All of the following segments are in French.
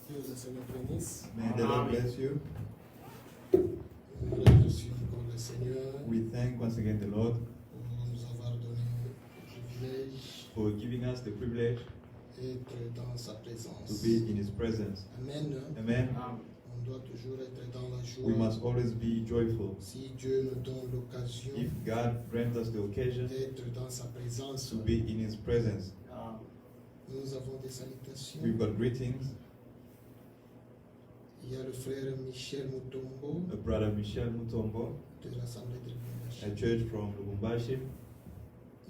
Dieu le Seigneur bénisse. May the Lord bless you. Nous remercions encore le Seigneur We thank once again the Lord pour nous avoir donné le privilège for giving us the privilege d'être dans sa to présence. be in His presence. Amen. Amen. On doit toujours être dans la We joie. must always be joyful. Si Dieu nous donne l'occasion If God grants us the occasion d'être dans sa présence, to be in His presence, nous avons des salutations. we've got greetings. Il y a le frère Michel Mutombo Brother Michel Mutombo, de l'Assemblée de a Lubumbashi. church from Lubumbashi.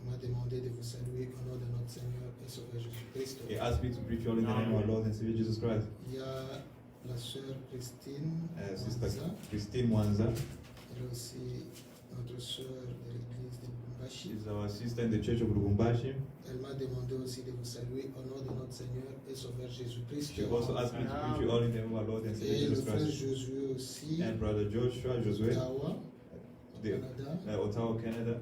Il m'a demandé de vous saluer au nom de notre Seigneur et Sauveur Jésus-Christ. He asked me to greet you all in the name of our Lord and Savior Jesus Christ. Il y a la sœur Christine Sister Mwanza. Christine Mwanza Elle est aussi notre sœur de l'église de Lubumbashi. is our sister in the church of Lubumbashi. Elle m'a demandé aussi de vous saluer au nom de notre Seigneur et Sauveur Jésus-Christ. She also asked me to greet you all in the name of our Lord and Savior Et le Jesus frère Christ. Josué aussi, And Brother Joshua Josué, Ottawa, au the, Canada. Ottawa, Canada.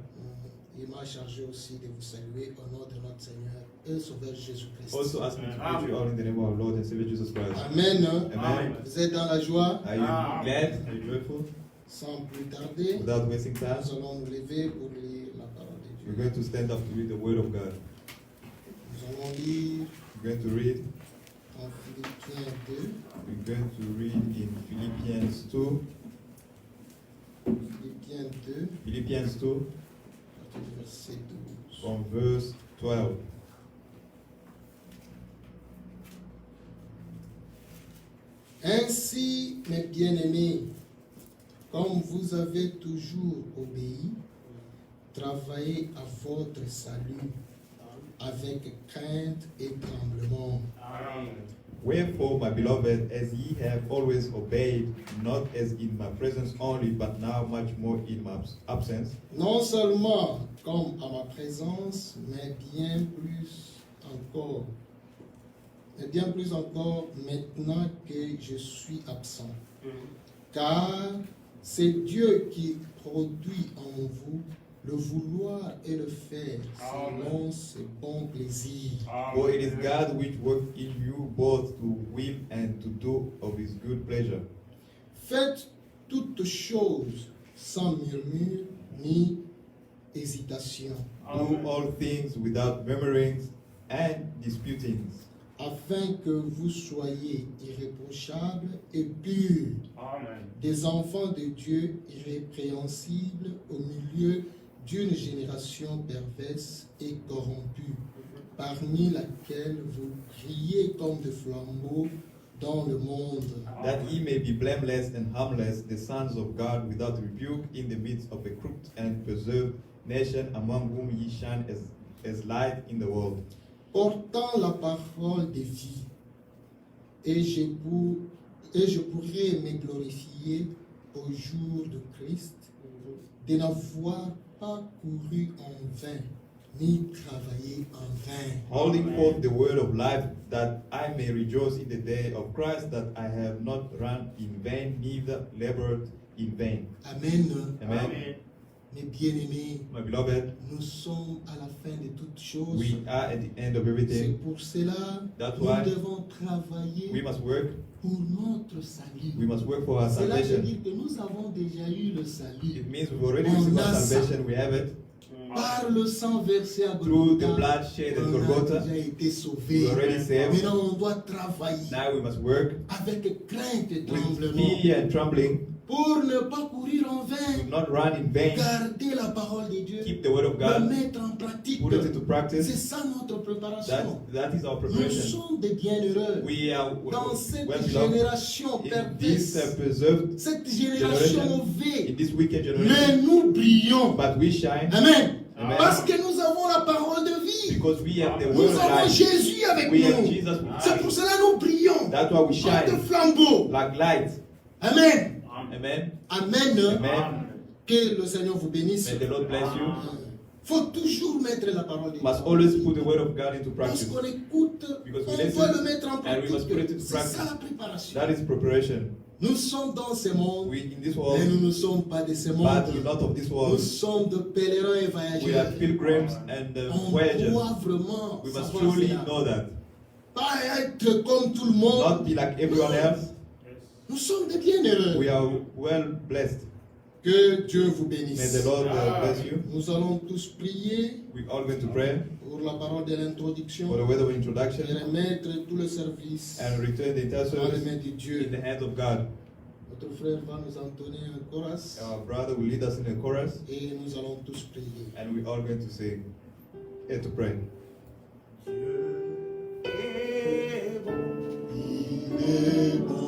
Il m'a chargé aussi de vous saluer au nom de notre Seigneur et Sauveur Jésus-Christ. Also asked me to greet you all in the name of our Lord and Savior Jesus Christ. Amen. Amen. Vous êtes dans la joie? Are you glad? Are you joyful? Sans plus tarder, Without wasting time, nous allons nous lever pour lire la parole de we're Dieu. going to stand up to read the Word of God. Nous allons lire We're going to read. en Philippiens 2. We're going to read in Philippians 2. Philippiens 2, Philippians 2 à partir du verset 12. from verse 12. Ainsi, mes bien-aimés, comme vous avez toujours obéi, travaillez à votre salut avec crainte et tremblement. Wherefore, my beloved, as ye have always obeyed, not as in my presence only, but now much more in my absence, Non seulement comme à ma présence, mais bien plus encore maintenant que je suis absent. Car c'est Dieu qui produit en vous le vouloir et le faire selon ses bons plaisirs. for it is God which worketh in you both to will and to do of his good pleasure. Faites toutes choses sans murmure ni hésitation, Do all things without murmurings and disputings, afin que vous soyez irréprochables et purs, des enfants de Dieu irrépréhensibles au milieu d'une génération perverse et corrompue, parmi laquelle vous brillez comme des flambeaux dans le monde. that ye may be blameless and harmless, the sons of God without rebuke, in the midst of a crooked and preserved nation, among whom ye shine as light in the world, Portant la parole de vie, et je pourrai me glorifier au jour de Christ, de n'avoir pas couru en vain, ni travaillé en vain. holding forth the word of life, that I may rejoice in the day of Christ, that I have not run in vain, neither labored in vain. Amen. Amen. Mes bien-aimés, My beloved, nous sommes à la fin de toutes choses. we are at the end of C'est everything. pour cela That's nous why devons travailler we must work. pour notre salut. We must work for our Cela veut salvation. dire que nous avons déjà eu le salut It means we've already received our salvation. We have it par le sang versé à through the Golgotha. blood shed at On a Golgotha. déjà été sauvés. We already saved. Maintenant, on doit travailler Now we must work avec crainte et with tremblement fear and trembling. pour ne pas courir en Do vain. not run in vain. Garder la parole de Dieu, Keep the word of le God. mettre en pratique. Put it into C'est practice. ça notre préparation. That is our Nous preparation. sommes des bienheureux We are dans cette well beloved génération in this perverse, preserved cette génération generation, in mauvaise. this wicked Mais generation. nous brillons. But we shine Amen. Amen. Parce que nous avons la parole de vie. because we have the Nous word of avons life. Jésus avec We have nous. Jesus with C'est pour us. cela que nous brillons. That's why we Comme des shine flambeaux. like light. Amen. Amen. Amen. Amen. Que le Seigneur vous bénisse. May the Lord bless you. faut toujours mettre la parole de Dieu. Must always put the word of God into practice. Lorsqu'on écoute, Because on we listen doit le mettre en and we must put it pratique. into C'est ça practice. la préparation. That is preparation. Nous sommes dans ce monde, We in this mais world, nous ne sommes pas de ce but monde. we're not of this Nous world. sommes de pèlerins et We are voyageurs. pilgrims and On voyagers. doit vraiment We must savoir truly cela. know that. Pas être comme tout le monde. Not be like everyone else. Nous sommes des bienheureux. We are well blessed. Que Dieu vous May bénisse. the Lord bless you. Nous allons tous prier We all going to pray pour la parole de l'introduction for the word of et introduction remettre tout le service and return the entire dans les service mains de in Dieu. the hands of God. Notre frère va nous entonner un chorus Our brother will lead us in a chorus et nous allons tous prier. and we all going to sing and to pray. Il est bon. Il est bon.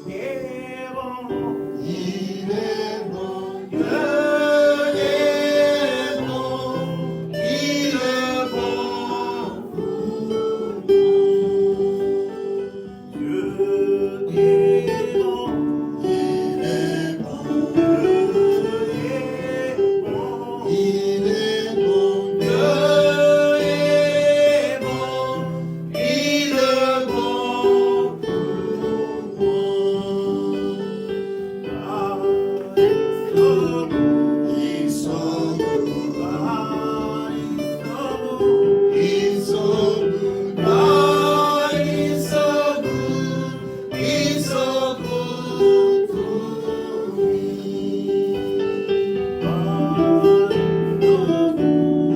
Il est bon. Il est bon. Il est bon pour moi. Il est bon. Il est bon. Il est bon. Dieu est bon. Il est bon pour moi. Ils sont beaux. Ils sont beaux. Ils sont beaux. Ils sont beaux pour nous.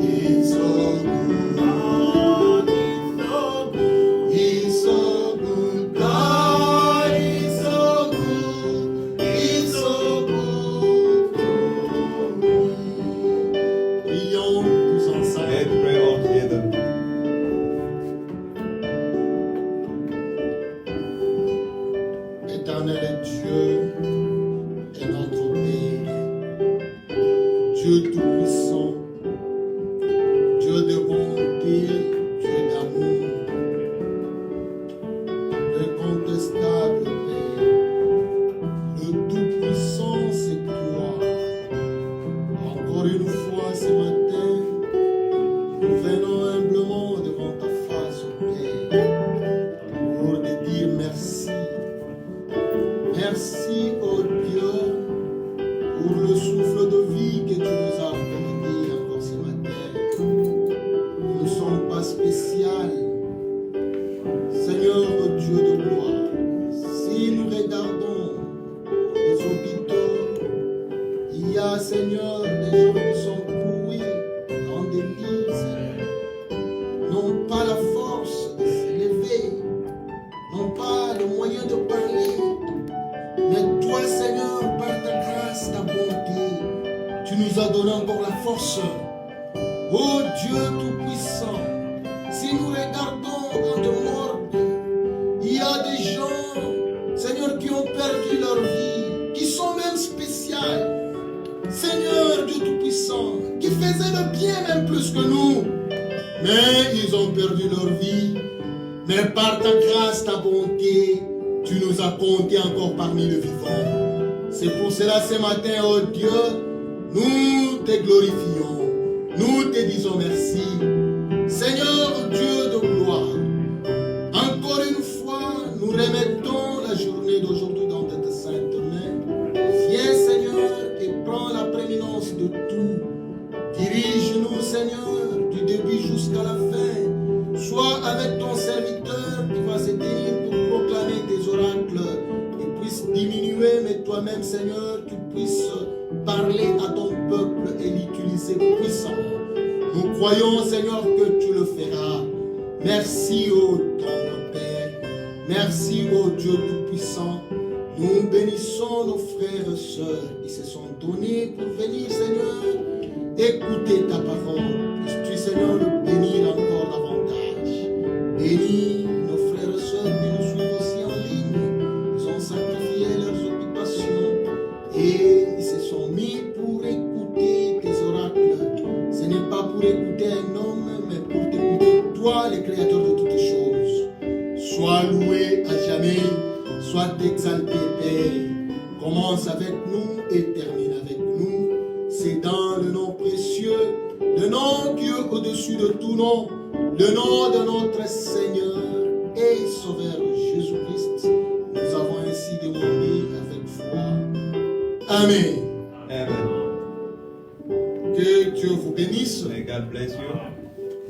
Ils sont beaux. Ils sont beaux. God, ils sont beaux. Ils sont beaux pour nous. Prions tous ensemble. Let's pray all together. Éternel Dieu est notre Père, Dieu tout-puissant, Dieu de bonté, Dieu d'amour, incontestable Père, le tout-puissant c'est toi. Encore une fois ce matin, nous venons humblement devant ta face, Père, pour te dire merci. Merci, oh Dieu, pour le souffle de vie que tu nous as accordé encore ce matin. Nous ne sommes pas spécial. Seigneur, oh Dieu de gloire, si nous regardons les hôpitaux, il y a, Seigneur, des gens qui sont cloués dans des lits, Seigneur, n'ont pas la force de s'élever, n'ont pas le moyen de parler. Mais toi, Seigneur, par ta grâce, ta bonté, tu nous as donné encore la force. Oh Dieu Tout-Puissant, si nous regardons dans le morgue, il y a des gens, Seigneur, qui ont perdu leur vie, qui sont même spéciales. Seigneur Dieu Tout-Puissant, qui faisaient le bien même plus que nous, mais ils ont perdu leur vie. Mais par ta grâce, ta bonté, tu nous as comptés encore parmi les vivants. C'est pour cela ce matin, oh Dieu, nous te glorifions, nous te disons merci. Seigneur Dieu de gloire, encore une fois, nous remettons la journée d'aujourd'hui dans tes saintes mains. Viens Seigneur et prends la prééminence de tout. Dirige-nous Seigneur du début jusqu'à la fin. Sois avec ton serviteur qui va se tenir pour proclamer tes oracles, qui puisse diminuer, mais toi-même, Seigneur, tu puisses parler à ton peuple et l'utiliser puissamment. Nous croyons, Seigneur, que tu le feras. Merci, ô tendre Père. Merci, ô Dieu Tout-Puissant. Nous bénissons nos frères et sœurs qui se sont donnés pour venir, Seigneur, écouter ta parole. Puisses-tu, Seigneur, le bénir encore davantage. Bénis nos frères et sœurs qui nous suivent aussi en ligne. Ils ont sacrifié leurs occupations et ils se sont mis pour écouter tes oracles. Ce n'est pas pour écouter un homme, mais pour t'écouter toi, le Créateur de toutes choses. Sois loué à jamais, sois exalté, Père. Commence avec nous et termine avec nous. C'est dans le nom précieux de tout nom, le nom de notre Seigneur et Sauveur Jésus-Christ, nous avons ainsi demandé avec foi. Amen. Amen. Que Dieu vous bénisse. May God bless you.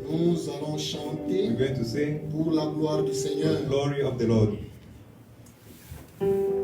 Nous allons chanter We're going to sing pour la gloire du Seigneur. the glory of the Lord. Amen.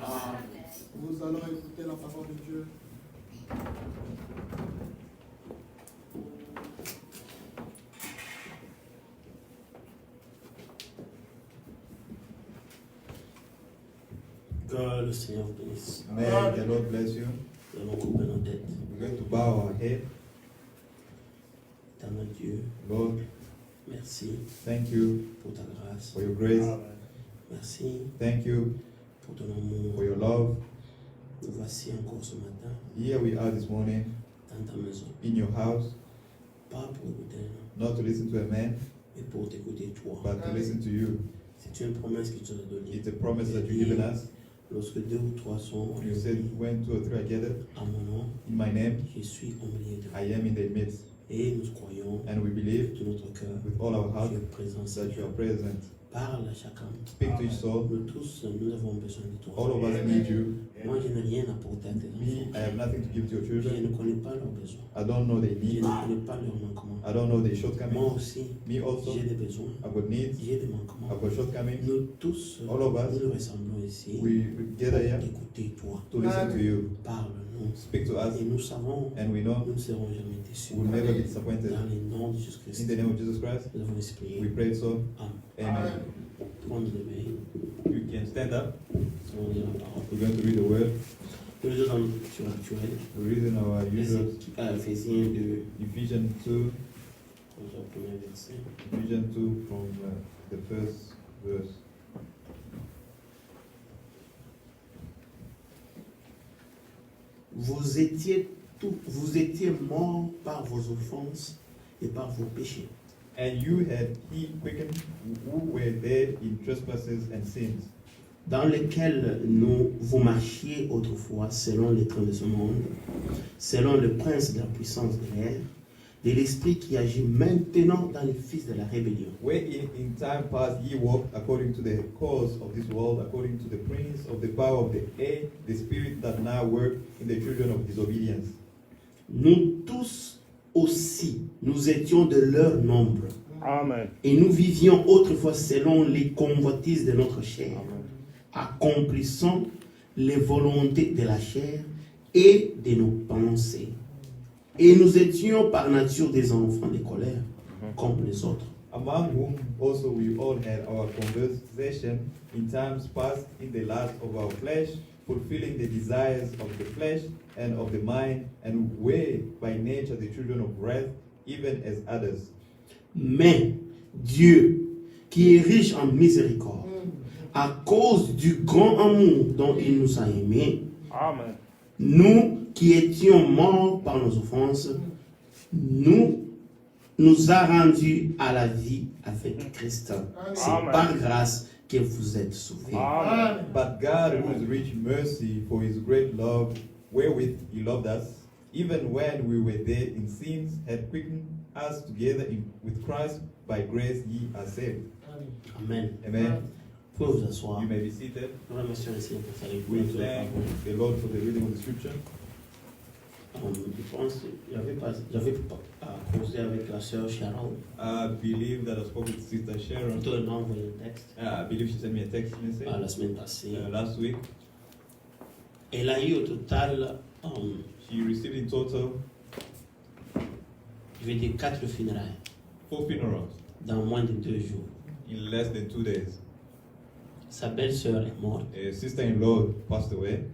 Nous allons écouter la parole de Dieu. Que le Seigneur bénisse. May the Lord bless you. Nous allons couper nos têtes. We're going to bow our head. Éternel Dieu, Lord, merci thank you pour ta grâce. for your grace. Merci Thank you pour ton for amour. your love. Nous voici encore ce matin Here we are this morning dans ta maison. in your house, Pas pour écouter un homme, not to listen to a man, mais pour t'écouter toi. but to listen to you. C'est une promesse que tu nous as donnée. It's a promise that you've given us. Lorsque 2 ou 3 sont You said, réunis when 2 or 3 are gathered à mon nom, in my name, je suis au milieu de I am in their midst. Et nous croyons And we believe de notre cœur with all our que heart tu es présent, that you Seigneur. are present. Parle à chacun. Speak to each soul. Nous tous, nous avons besoin de toi. All of us need you. Moi, je n'ai rien à porter à tes Me, enfants. I have nothing to give to your Je children. ne connais pas leurs besoins. I don't know their Je needs. ne connais pas leurs manquements. I don't know their Moi shortcomings. aussi, Me also, j'ai des besoins. I've got needs. J'ai des manquements. I've got shortcomings. Nous tous, All of us, nous nous ressemblons ici. We gather here D'écouter toi. to listen to you. Parle-nous. Speak to us, Et nous savons, and we know nous ne serons jamais déçus. we will never be disappointed. Dans le nom de Jésus In Christ, the name of Jesus Christ, nous avons espéré. we pray so. Amen. Amen. On nous éveille. You can stand up. On lit la parole. We're going to read the word. Nous lisons dans le surnaturel. We're reading our usual Éphésiens 2, Ephesians 2, le premier verset. Ephesians 2 from the first verse. Vous étiez morts par vos offenses et par vos péchés, And you had he quickened who were dead in trespasses and sins, dans lesquels vous marchiez autrefois selon les trains de ce monde, selon le prince de la puissance de l'air, de l'esprit qui agit maintenant dans les fils de la rébellion, wherein in time past ye walked according to the course of this world, according to the prince of the power of the air, the spirit that now work in the children of disobedience. Nous tous aussi, nous étions de leur nombre. Amen. Et nous vivions autrefois selon les convoitises de notre chair, accomplissant les volontés de la chair et de nos pensées. Et nous étions par nature des enfants de colère, comme les autres. Among whom also we all had our conversation in times past in the lust of our flesh, fulfilling the desires of the flesh and of the mind, and were by nature the children of wrath, even as others. Mais Dieu, qui est riche en miséricorde, à cause du grand amour dont il nous a aimés, Amen. nous qui étions morts par nos offenses, nous a rendus à la vie avec Christ. C'est Amen. par grâce que vous êtes sauvés. Amen. But God, who is rich in mercy, for his great love, wherewith he loved us, even when we were dead in sins, had quickened us together with Christ. By grace ye are saved. Amen. Amen. Vous pouvez vous asseoir. You may be seated. Nous remercions le Seigneur pour sa We lecture de la thank parole. the Lord for the reading of the scripture. Je pense que j'avais causé avec la sœur Sharon. I believe that I spoke with Sister Sharon. Plutôt elle m'a envoyé un texte I believe she sent me a text message la semaine passée. last week. Elle a eu au total, She received in total je vais dire 4 funérailles 4 funerals dans moins de 2 jours. in less than 2 days. Sa belle-sœur est morte, A sister-in-law passed away.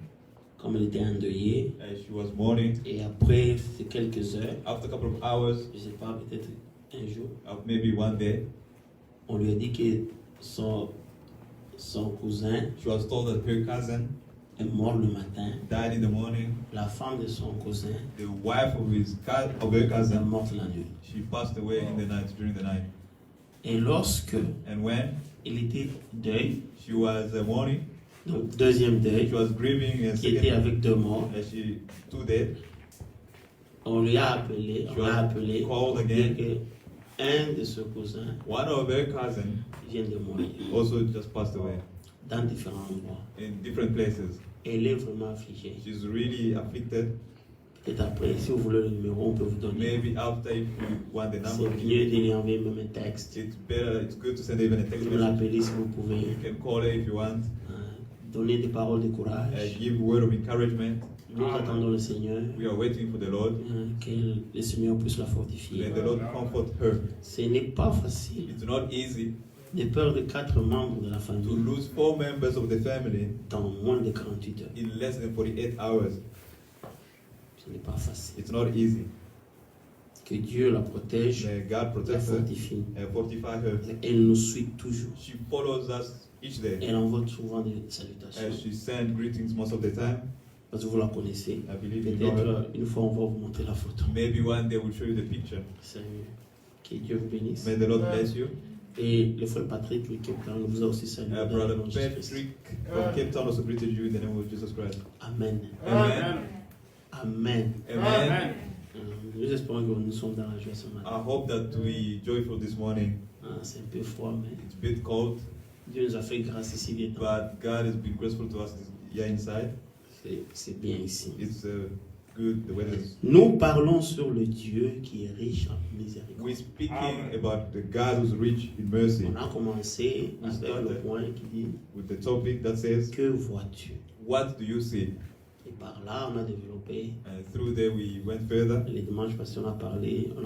comme elle était endeuillée. She was mourning. Et après quelques heures, After a couple of hours, je ne sais pas, peut-être un jour, maybe one day, on lui a dit que son cousin she was told that her cousin est mort le matin. died in the morning. La femme de son cousin The wife of her est cousin, morte la nuit. she passed away in the night, during the night. Et lorsque And when il était deuil, she was mourning, donc deuxième deuil, she was grieving and qui était avec 2 morts, she 2 dead. on lui a appelé, She was pour called dire again. que un de ses cousins One of her cousins vient de mourir also just passed away dans différents endroits. in different places. Elle est vraiment affligée. She's really afflicted. Peut-être après, si vous voulez le numéro, on peut vous donner. Maybe after, if you want the C'est number, mieux de lui envoyer même un texte. it's good to send even a text Vous message. l'appelez si vous pouvez. You can call her if you want. donner des paroles de courage. give word of encouragement. Nous attendons le Seigneur, We are waiting for the Lord. que le Seigneur puisse la fortifier. Let the Lord comfort her. Ce n'est pas facile It's not easy de perdre 4 membres de la to famille lose 4 members of the family dans moins de 48 heures. in less than 48 hours. Ce n'est pas facile. It's not easy. Que Dieu la protège, May God la protect her fortifie. and fortify her. Elle nous suit toujours. She follows us each day. Elle envoie souvent des And salutations. she sends greetings most of the time. Parce que vous la connaissez. I believe you know Peut-être her. une fois on va vous montrer la photo. Maybe one day we'll show you the picture. Seigneur, que Dieu vous bénisse. May the Lord bless you. Et le frère Patrick, le capitaine, vous a aussi salué. dans le Brother nom de Jésus-Christ. Patrick from Cape Town also greeted you in the name of Jesus Christ. Amen. Amen. Amen. Amen. Nous espérons que nous sommes dans la joie ce I matin. hope that we joyful this morning. C'est un peu froid, mais It's a bit cold, Dieu nous a fait grâce ici dedans. but God has been graceful to us here inside. C'est bien ici. It's good. The weather is. Nous parlons sur le Dieu qui est riche en miséricorde. We're speaking about the God who's rich in mercy. On a commencé avec le point qui dit With the topic that says, que vois-tu? what do you see? Et par là, on a développé. And through there we went further. Les dimanches passés, on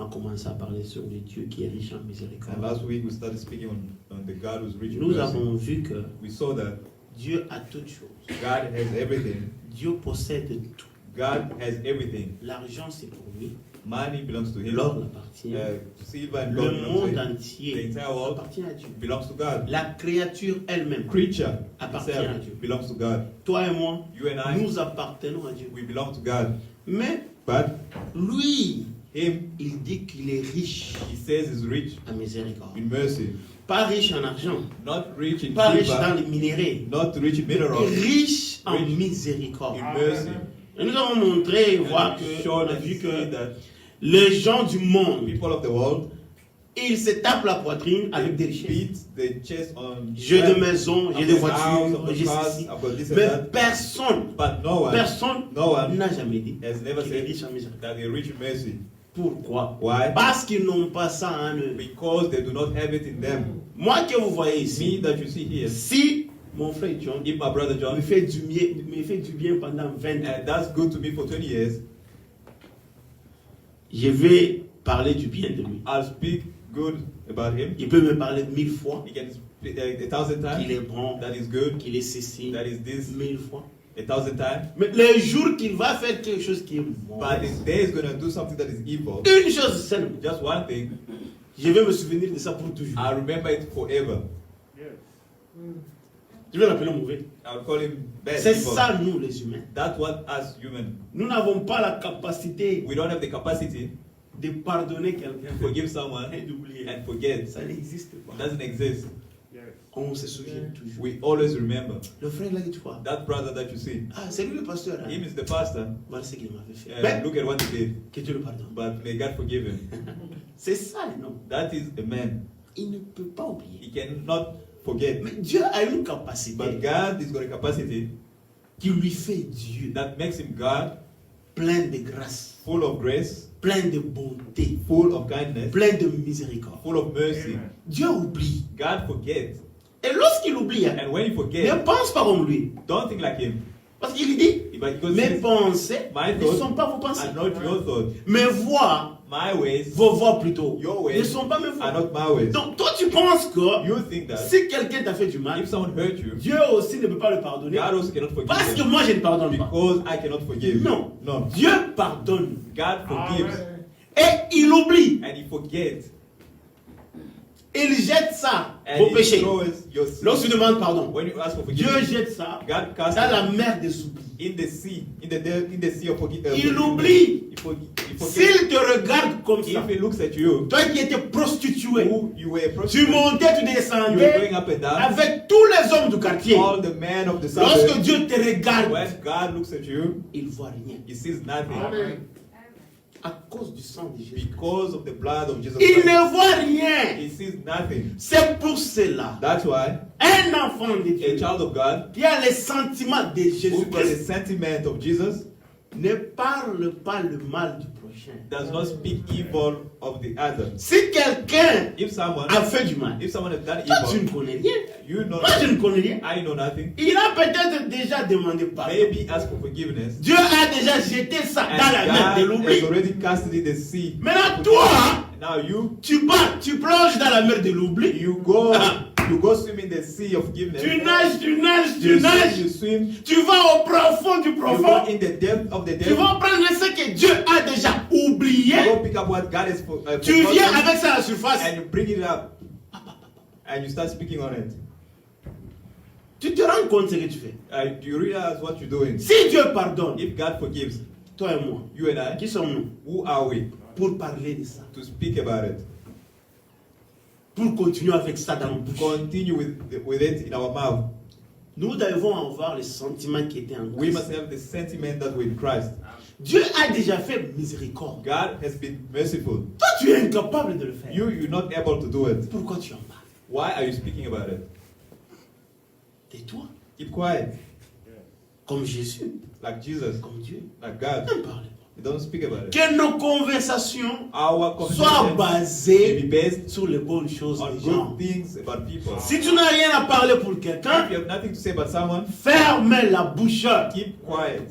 a commencé à parler sur le Dieu qui est riche en And miséricorde. last week we started speaking on the God who's rich in Nous mercy. avons vu que We saw that Dieu a toutes choses. God has everything. Dieu possède tout. God has everything. L'argent, c'est pour lui. Money belongs to Him. L'or l'appartient. Silver and Le gold monde belongs to Him. entier The entire world appartient à Dieu. belongs to God. La créature elle-même Creature appartient à itself Dieu. belongs to God. Toi et moi, You and I, nous appartenons à Dieu. we belong to God. Mais But lui, Him, il dit qu'il est riche He says, is rich en miséricorde. in mercy. Pas riche en argent, Not rich in pas riche dans silver, les minéraux, not rich in minerals, riche en Rich miséricorde. in mercy. Et nous avons montré et And voir we que, showed on a and vu see que that les gens du monde, people of the world ils se tapent la poitrine avec des richesses. beat the chest on J'ai des maisons, j'ai I've des got house, voitures, I've j'ai got cars, ceci. I've got this and Mais that. personne But no one n'a jamais dit has never qu'il est said riche en miséricorde. that they're rich in mercy. Pourquoi? Why? Parce qu'ils n'ont pas ça en eux. Because they do not have it in them. Moi que vous voyez Me ici, that you see here, si mon frère John if my brother John, me fait du bien pendant 20 ans, and that's good to me for 20 years, je vais parler du bien de lui. I'll speak good about him. Il peut me parler 1000 fois He can speak 1,000 qu'il est times. bon, That is good. qu'il est ceci, That is this. 1000 fois. 1,000 times. Mais le jour qu'il va faire quelque chose qui est But mauvais, the day is going to do something that is evil. une chose simple, Just one thing, je vais me souvenir de ça pour toujours. I'll remember it forever. Je vais l'appeler mauvais. I'll call him bad. C'est evil. ça, nous les humains. That's what us human. Nous n'avons pas la capacité We don't have the capacity de pardonner quelqu'un to forgive someone et d'oublier. and forget. Ça n'existe It pas. doesn't exist. On se souvient toujours. We always remember. Le frère là, tu vois. That brother that you see, Ah, c'est lui le pasteur. Hein? him is the pastor. Voilà ce qu'il m'avait fait. And Mais look at what he did. que Dieu le pardonne. But may God forgive him. C'est ça, non? That is a man. Il ne peut pas oublier. He cannot forget. Mais Dieu a une capacité But God has got a capacity qui lui fait Dieu, that makes him God, plein de grâce, full of grace, plein de bonté, full of kindness, plein de miséricorde. full of mercy. Dieu oublie. God forgets. Et lorsqu'il oublie, hein, And when he ne forgets, pense pas comme lui. don't think like him. Parce qu'il dit, Because mes his pensées My ne thoughts sont pas vos pensées. are not your thoughts. Mes voix, My ways vos voix plutôt, Your ways ne sont pas mes are voix. not my ways. Donc toi tu penses que You think that si quelqu'un t'a fait du mal, if someone hurt you, Dieu aussi ne peut pas le pardonner. God also cannot forgive Parce que them. moi je ne pardonne pas. Because I cannot forgive. Non. No. Dieu pardonne. God forgives Et il oublie. and he forgets. Il jette ça, And vos he péchés. throws your sin. Lorsque tu demandes pardon, When you ask for Dieu forgiveness, jette ça God casts dans la it mer des oublis. in the sea, in the sea of forgiveness. Il oublie. He forgets. S'il te regarde comme ça, If he looks at you, toi qui étais prostitué, who you were a tu prostitute, montais, tu you were descendais going up and down, avec tous les hommes du quartier. all the men of the Lorsque suburb, Dieu te regarde, when God looks at you, il ne voit rien. he sees nothing. À cause du sang de Jésus. Because of the blood of Jesus Il Christ, ne voit rien. he sees nothing. C'est pour cela, That's why un enfant de a Dieu child of God qui a les sentiments de who got the Jésus-Christ sentiment of Jesus Ne parle pas le mal du prochain. Does not speak evil of the other. Si quelqu'un If someone a fait du mal, has done toi tu evil, ne connais rien. you know Moi je ne connais rien. I know nothing. Il a peut-être déjà demandé pardon. Maybe ask for forgiveness. Dieu a déjà jeté ça And dans la mer de God l'oubli. has already cast it in the sea. Maintenant toi, Now tu pars, tu plonges dans la mer de l'oubli. you go swim in the sea of forgiveness. Tu nages, tu nages, tu You nages. swim. Tu vas au profond du You go profond. in the depth of the Tu depth. vas prendre ce que Dieu a déjà oublié. You go pick up what God has Tu viens forgotten, avec ça à la surface. and you bring it up, and you start speaking on it. Tu te rends compte de ce que tu fais. Do you realize what you're doing? Si Dieu pardonne, If God forgives toi et moi, you and I, qui sommes-nous who are we pour parler de ça? to speak about it? Pour continuer avec ça dans nos bouches. Continue with it in our mouth. Nous devons avoir les sentiments qui étaient en We Christ. must have the sentiment that we're in Christ. Dieu a déjà fait miséricorde. God has been merciful. Toi, tu es incapable de le faire. You're not able to do it. Pourquoi tu en parles? Why are you speaking about it? Tais-toi. Keep quiet. Comme Jésus, Like Jesus, comme Dieu. like God. Ne parle pas. You don't speak about it. Que nos conversations Our soient conversation may be basées based sur les bonnes choses on des gens. good things about people. Si tu n'as rien à parler pour If quelqu'un, you have nothing to say about someone, ferme la bouche. keep quiet.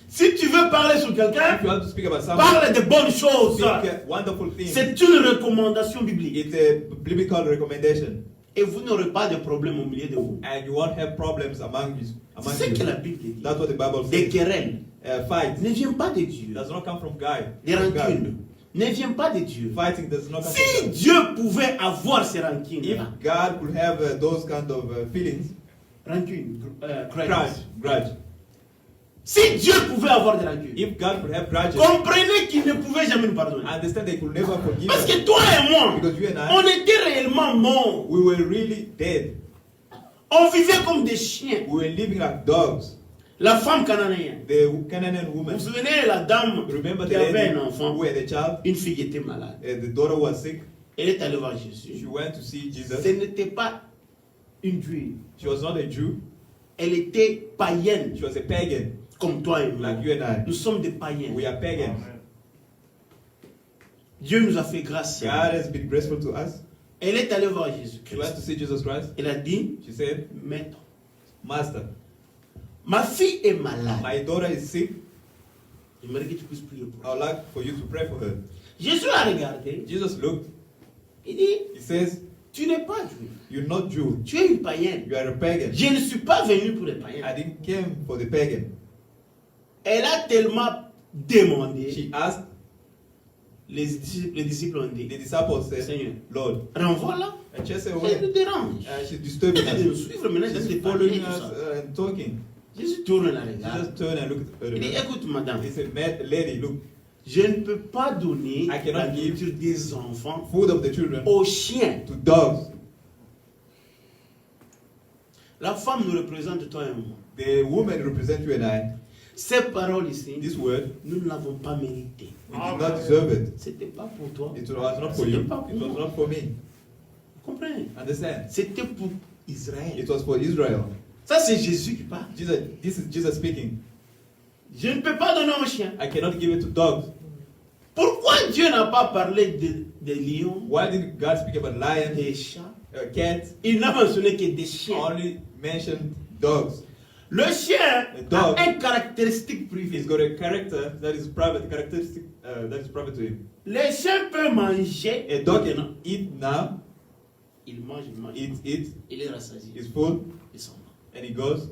Si tu veux parler sur If quelqu'un, you want to speak about someone, parle de bonnes choses. speak wonderful things. C'est une recommandation biblique. It's a biblical recommendation. Et vous n'aurez pas de problème au milieu de vous. And you won't have problems among C'est ce que you. la Bible dit. That's what the Bible Des says. querelles Fight ne viennent pas de Dieu. does not come from God. Des rancunes ne viennent pas de Dieu. Fighting does not come Si from God. Dieu pouvait avoir ces rancunes, If God could have those kind of feelings, rancunes, grudge. Si Dieu pouvait avoir des rancunes, If God could have grudges, comprenez qu'il ne pouvait jamais nous pardonner. understand they could never forgive Parce us. que toi et moi, Because you and on I, était réellement morts. we were really dead. On vivait comme des chiens. We were living like dogs. La femme cananéenne. The Canaan Vous woman, vous souvenez de la dame remember qui the avait lady un enfant, who had a child? une fille qui était malade. The daughter was sick. Elle est allée voir She Jésus. went to see Ce Jesus. n'était pas une juive. She was not a Jew. Elle était païenne, She was a pagan, comme toi et moi. like you and I. Nous sommes des païens. We are pagans. Dieu nous a fait grâce. God has been graceful to us. Elle est allée voir Jésus She went to Christ. see Jesus Christ. Elle a dit, She said, Maître, Master, ma fille est malade. my daughter is sick. J'aimerais que tu puisses prier pour I elle. would like for you to pray for her. Jésus a regardé. Jesus looked. Il dit, He says, tu n'es pas juif. you're not Jew. Tu es une païenne. You are a pagan. Je ne suis pas venu pour les païens. I didn't come for the pagan. Elle a tellement demandé. She asked, Les disciples ont the dit, disciples said, Seigneur, Lord. renvoie-la. And she said, Elle well, nous dérange. she's disturbing Elle de nous us. suivre maintenant, elle She's de parler following tout us ça. and talking. Jésus tourne la She regarde. just turned and looked at Il dit, her. écoute madame, He said, lady, look, je ne peux pas donner I cannot la give nourriture des enfants food of the children aux chiens. to dogs. La femme nous représente toi et moi. The woman represent you and I. Ces paroles ici, This word, nous ne l'avons pas mérité. we did not deserve it. C'était pas pour toi. It was not for C'était you. pas pour It was moi. not for me. Vous comprenez? Understand? C'était pour Israël. It was for Israel. Ça, c'est Jésus qui parle. This is Jesus speaking. Je ne peux pas donner aux chiens. I cannot give it to dogs. Pourquoi Dieu n'a pas parlé des lions, Why did God speak about lions, des chats? cats? Il n'a mentionné que des chiens. Only mentioned dogs. Le chien The dog a une caractéristique He's privée. got a character that is private, characteristic that is private to him. Les chiens peuvent manger. A dog maintenant. can eat now, Il mange, il mange. eat Il est rassasié. his food, Il s'en va. and he goes,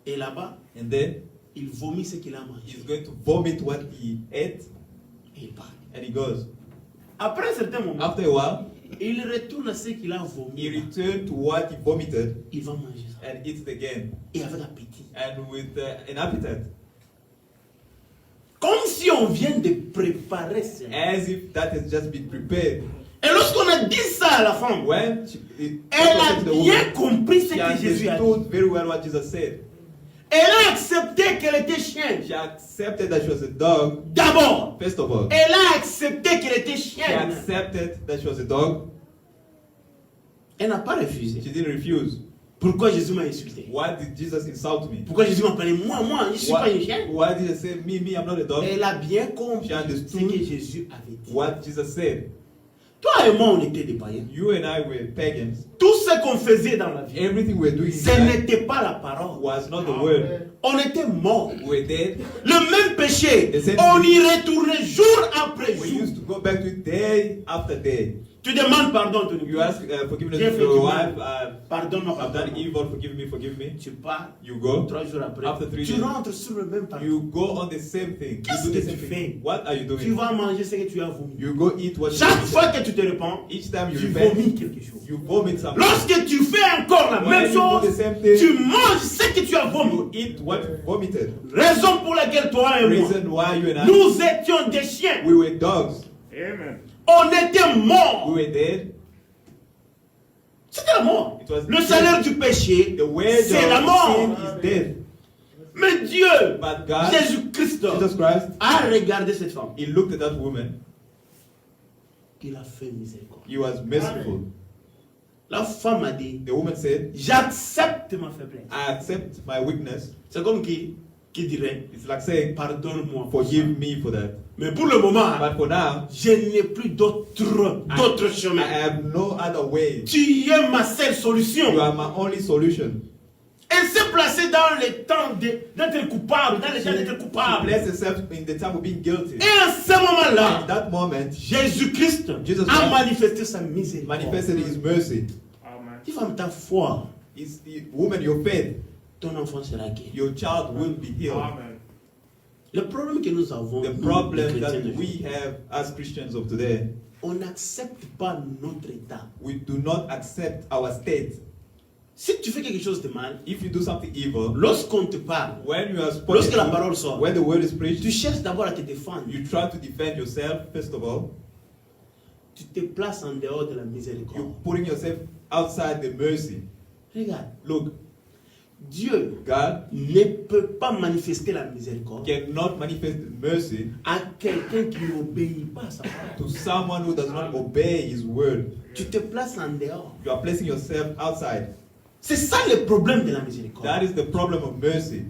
Et là-bas, and then il vomit ce qu'il a mangé. he's going to vomit what he ate, Et il part. and he goes. Après un certain moment, After a while, il retourne à ce qu'il a he vomi. returned to what he vomited Il va manger ça. and eats it again, Et avec appétit. and with an appetite, Comme si on vient de préparer ça. as if that has just been prepared. Et lorsqu'on a dit ça à la femme, When elle a bien compris ce she que Jésus a dit. understood very well what Jesus said. Elle a accepté qu'elle était chienne. She accepted that she was a dog, D'abord, first of all. elle a accepté qu'elle était She chienne. accepted that she was a dog. Elle n'a pas refusé. She didn't refuse. Pourquoi Jésus m'a insulté? Why did Jesus insult me? Pourquoi Jésus m'a parlé? Moi, je ne suis pas une chienne. Why did he say, me, I'm not a dog? Elle a bien compris She ce understood que Jésus avait dit. what Jesus said. Toi et moi, on était des païens. You and I were pagans. Tout ce qu'on faisait dans la vie, Everything we were doing ce n'était pas la parole. was not the word. On était morts. We were dead. Le même péché, The same on thing. y retournait jour après We jour. used to go back to it day after day. Tu demandes pardon à ton You épouse. ask forgiveness J'ai to fait your du wife. mal. Pardonne-moi, I've done pardonne-moi. evil. Forgive me. Tu pars, You go. 3 jours après, After 3 tu days. rentres sur le même pardon. You go on the same thing. Qu'est-ce You do the que same tu thing. fais? What are you Tu doing? vas manger ce que tu as vomi. You go eat what Chaque you fois que tu te répands, Each time you tu repent, vomis quelque chose. you vomit something. Lorsque tu fais encore la When même you do the chose, same thing, tu manges ce que tu as vomi. you eat what you vomited. Raison pour laquelle toi et moi, Reason why you and I, nous étions des chiens. we were dogs. Amen. On était morts. We were dead. C'était la mort. It was Le salaire du péché, The wage c'est la of mort. sin is death. Mais Dieu, But God, Jésus-Christ, Jesus Christ, a regardé cette femme. he looked at that woman. Il a fait miséricorde. He was merciful. La femme a dit, The woman said, j'accepte ma faiblesse. I accept my weakness. C'est comme qui dirait, It's like saying, pardonne-moi pour ça. forgive me for that. Mais pour le moment, But for now, je n'ai plus d'autre I chemin. have no other way. Tu es ma seule solution. You are my only solution. Elle s'est placée dans le temps d'être coupable, dans le temps d'être She coupable. placed herself in the time of being guilty. Et à ce moment-là, At that moment, Jésus-Christ Jesus a Christ manifesté sa miséricorde. manifested his mercy. Amen. Tu femme ta foi, It's the woman, your faith, ton enfant sera guéri. your child will be healed. Amen. Le problème que nous avons, The nous, les problem chrétiens that de we have as Christians of today, on n'accepte pas notre état. we do not accept our state. Si tu fais quelque chose de mal, If you do something evil, lorsqu'on te parle, when you are lorsque spoken la to, parole sort, when the word is tu preached, cherches d'abord à te défendre. you try to defend yourself, first of all. Tu te places en dehors de la miséricorde. You're putting yourself outside the mercy. Regarde, Look, Dieu God ne peut pas manifester la miséricorde cannot manifest mercy à quelqu'un qui n'obéit pas à sa parole. to someone who does not obey his word. Tu te places en dehors. You are placing yourself outside. C'est ça le problème de la miséricorde. That is the problem of mercy.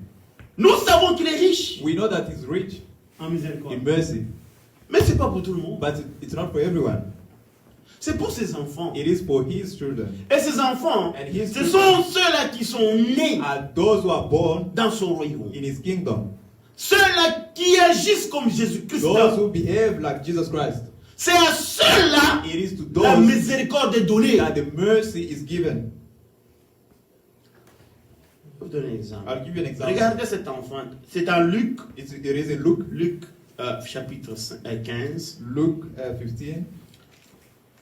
Nous savons qu'il est riche We know that he's rich en miséricorde. in mercy, Mais ce n'est pas pour tout le monde. but it's not for everyone. C'est pour ses enfants. It is for his children. Et ses enfants, And his ce children sont ceux-là qui sont nés are those who are born dans son royaume. in his kingdom. Ceux-là qui agissent comme Jésus-Christ. Those who behave like Jesus Christ. C'est à ceux-là It is to la those miséricorde est donnée. that the mercy is given. Je vais vous donner un exemple. I'll give you an example. Regardez cet enfant. C'est en Luc, It is in Luke, chapitre 15. Luke 15.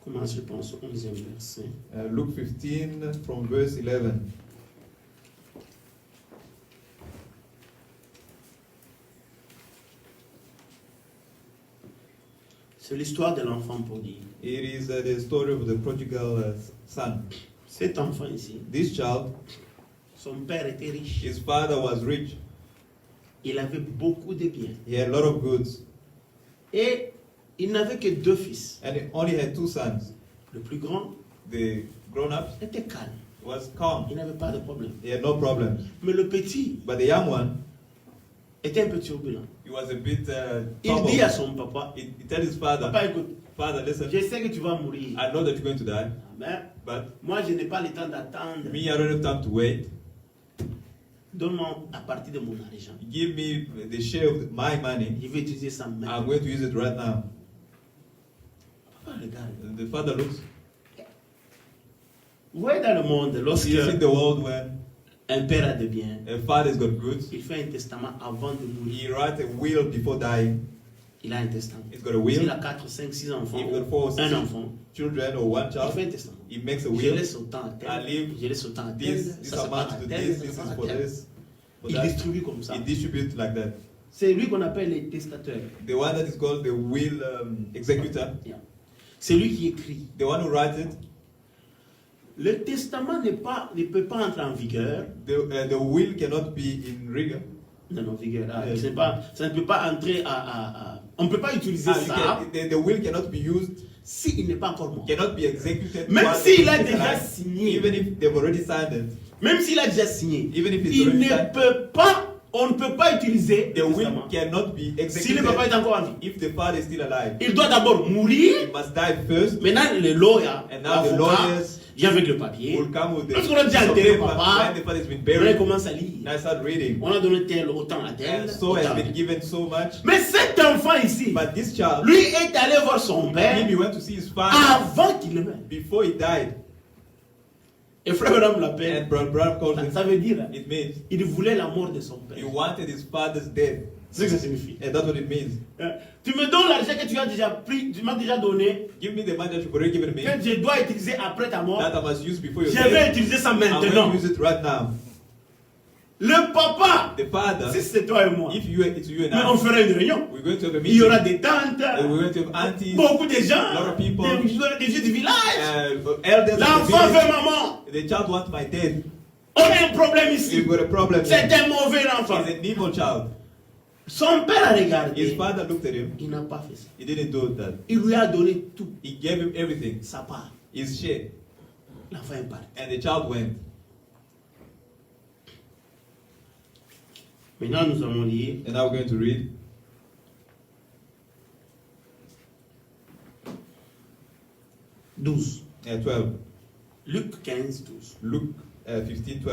Commence, je pense, au 11e verset. Luke 15 from verse 11. C'est l'histoire de l'enfant prodigue. It is the story of the prodigal son. Cet enfant ici, This child, son père était riche. his father was rich. Il avait beaucoup de biens. He had a lot of goods. Et il n'avait que 2 fils. And he only had 2 sons. Le plus grand The grown-up était calme. was calm. Il n'avait pas de problème. He had no problems. Mais le petit But the young one, était un peu turbulent. he was a bit Il troubled. dit à son papa, He told his father, papa, écoute, Father, listen, je sais que tu vas mourir. I know that you're going to die, Mais but moi, je n'ai pas le temps d'attendre. me, I don't have time to wait. Donne-moi à partir de mon argent. Give me the share of my money. Je vais utiliser ça maintenant. I'm going to use it right now. Papa, regarde. And the father looks. Vous voyez dans le monde, lorsque You see the world when un père a des biens, a father's got goods. il fait un testament avant de mourir. He writes a will before dying. Il a un testament. He's got a will. S'il a 4, 5, 6 enfants, If he's got 4 or 6 un enfant, children or one il child, fait un testament. he makes a Je will. laisse autant à I tel, leave je laisse autant à tel, This ça se part amount à to tel, this, ça this se is part à for tel. this. For Il that. distribue comme ça. He distributes like that. C'est lui qu'on appelle le testateur. The one that is called the will executor, Yeah. C'est lui qui écrit. the one who writes it, Le testament ne peut pas entrer en vigueur. the will cannot be in rigor. Non, vigueur. Yes. Ça ne peut pas entrer on ne peut pas utiliser ça The will cannot be used, s'il n'est pas encore mort. cannot be executed. Même while s'il a it is déjà alive. signé. Even if they've already signed it. même s'il a déjà signé, Even if it's il already ne signed, peut pas, on ne peut pas utiliser the le will testament cannot be si le papa executed est encore en vie. if the father is still alive. Il doit d'abord mourir. He must die first, Maintenant, le lawyer, and now the l'avocat, lawyers vient avec le papier. will come with the Lorsqu'on a dit piece of enterré paper papa, when the father has been on buried. commence à lire. Now I start reading. On a donné tel autant à tel. And so autant has à been tel. given so much. Mais cet enfant ici, But this child, lui est allé voir son père him, he went to see his father avant qu'il le meure. before he died. Et frère Branham l'appelle. And Brother called him. Ça veut dire, It means il voulait la mort de son père. he wanted his father's death. C'est ce que ça signifie. And that's what it means. Tu me donnes l'argent que tu as déjà pris, tu m'as déjà donné, Give me the money that you've already given me, que je dois utiliser après ta mort. that I must use before your Je vais death. utiliser ça I'm maintenant. going to use it right now. Le papa, The father, si c'est toi et moi, if you, it's you and mais on I, fera une réunion. we're going to have a Il y meeting. aura des tantes, And we're going to have aunties, beaucoup de gens, a lot of people, des vieux du village. elders of the L'enfant veut village. maman. The child wants my death. On a un problème ici. We've got a problem. C'est He's un mauvais enfant. an evil child. Son père a His regardé. father looked at him. Il n'a pas fait ça. He didn't do that. Il lui a donné tout. He gave him everything, Sa part. his share. L'enfant est parti. And the child went. Maintenant, nous allons lire And now we're going to read 12. 12. Luc 15, 12. Luke 15:12.